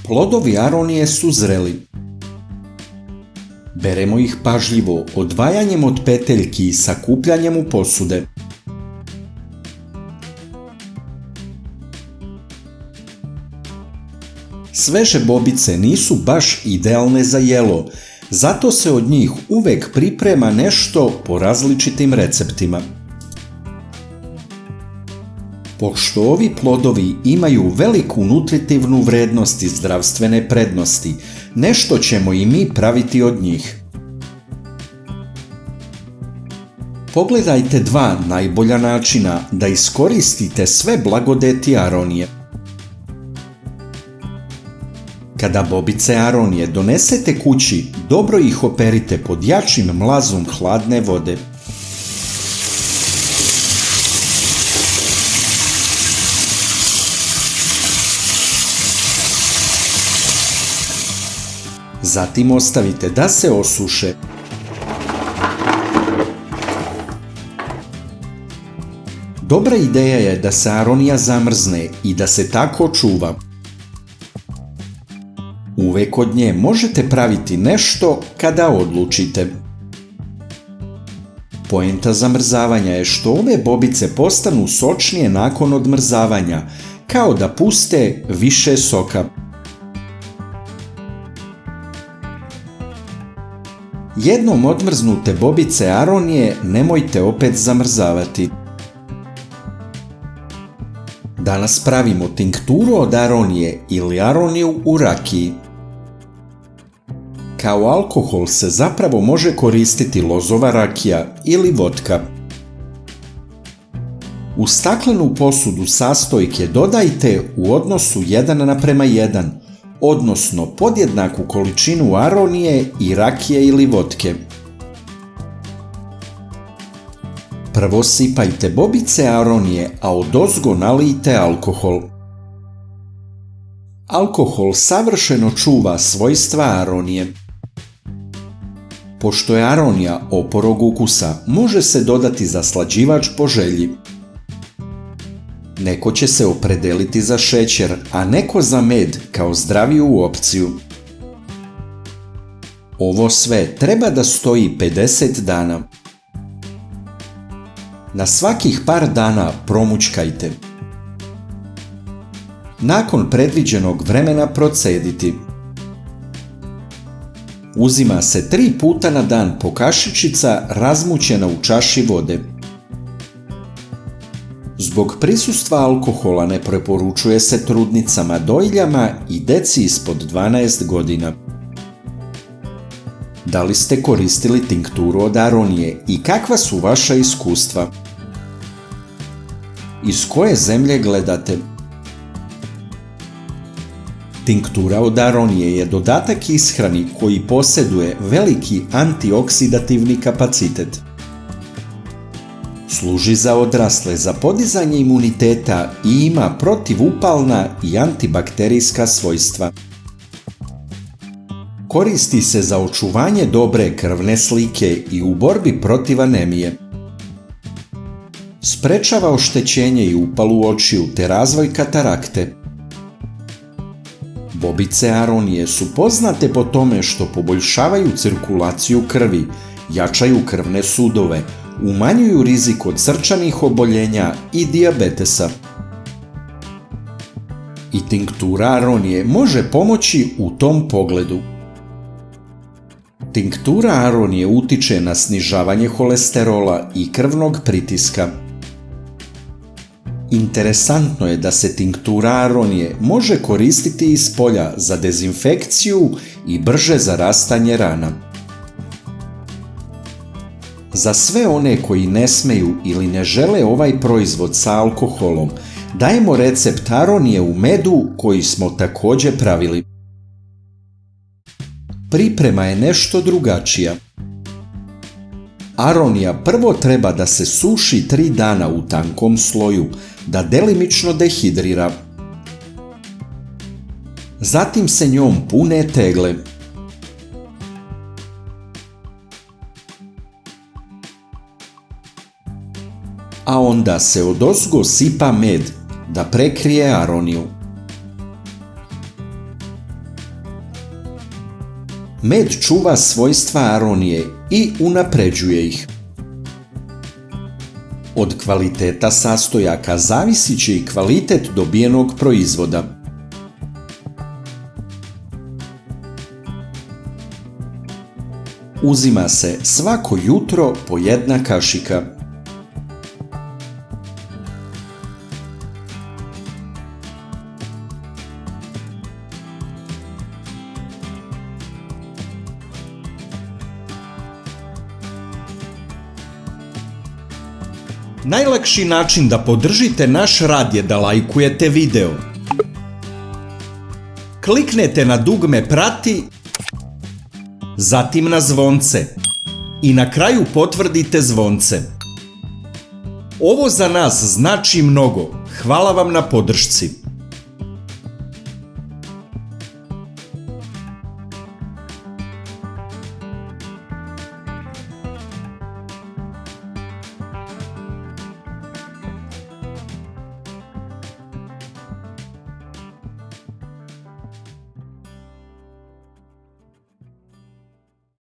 Plodovi aronije su zreli. Beremo ih pažljivo odvajanjem od peteljki i sakupljanjem u posude. Sveže bobice nisu baš idealne za jelo, zato se od njih uvek priprema nešto po različitim receptima. Pošto ovi plodovi imaju veliku nutritivnu vrednost i zdravstvene prednosti, nešto ćemo i mi praviti od njih. Pogledajte dva najbolja načina da iskoristite sve blagodeti aronije. Kada bobice aronije donesete kući, dobro ih operite pod jačim mlazom hladne vode. Zatim ostavite da se osuše. Dobra ideja je da se aronija zamrzne i da se tako čuva. Uvek od nje možete praviti nešto kada odlučite. Poenta zamrzavanja je što ove bobice postanu sočnije nakon odmrzavanja, kao da puste više soka. Jednom odmrznute bobice aronije nemojte opet zamrzavati. Danas pravimo tinkturu od aronije ili aroniju u rakiji. Kao alkohol se zapravo može koristiti lozova rakija ili vodka. U staklenu posudu sastojke dodajte u odnosu 1:1, odnosno podjednaku količinu aronije i rakije ili vodke. Prvo sipajte bobice aronije, a odozgo nalijte alkohol. Alkohol savršeno čuva svojstva aronije. Pošto je aronija oporog ukusa, može se dodati zaslađivač po želji. Neko će se opredeliti za šećer, a neko za med kao zdraviju opciju. Ovo sve treba da stoji 50 dana. Na svakih par dana promućkajte. Nakon predviđenog vremena procediti. Uzima se 3 puta na dan po kašičica razmućena u čaši vode. Zbog prisustva alkohola ne preporučuje se trudnicama, dojiljama i deci ispod 12 godina. Da li ste koristili tinkturu od aronije i kakva su vaša iskustva? Iz koje zemlje gledate? Tinktura od aronije je dodatak ishrani koji posjeduje veliki antioksidativni kapacitet. Služi za odrasle za podizanje imuniteta i ima protivupalna i antibakterijska svojstva. Koristi se za očuvanje dobre krvne slike i u borbi protiv anemije. Sprečava oštećenje i upalu očiju te razvoj katarakte. Bobice aronije su poznate po tome što poboljšavaju cirkulaciju krvi, jačaju krvne sudove, umanjuju rizik od srčanih oboljenja i dijabetesa. I tinktura aronije može pomoći u tom pogledu. Tinktura aronije utiče na snižavanje holesterola i krvnog pritiska. Interesantno je da se tinktura aronije može koristiti iz polja za dezinfekciju i brže zarastanje rana. Za sve one koji ne smeju ili ne žele ovaj proizvod sa alkoholom, dajemo recept aronije u medu koji smo također pravili. Priprema je nešto drugačija. Aronija prvo treba da se suši 3 dana u tankom sloju, da delimično dehidrira. Zatim se njom pune tegle. A onda se odozgo sipa med da prekrije aroniju. Med čuva svojstva aronije i unapređuje ih. Od kvaliteta sastojaka zavisit će i kvalitet dobijenog proizvoda. Uzima se svako jutro po 1 kašika. Najlakši način da podržite naš rad je da lajkujete video. Kliknete na dugme prati, zatim na zvonce i na kraju potvrdite zvonce. Ovo za nas znači mnogo. Hvala vam na podršci.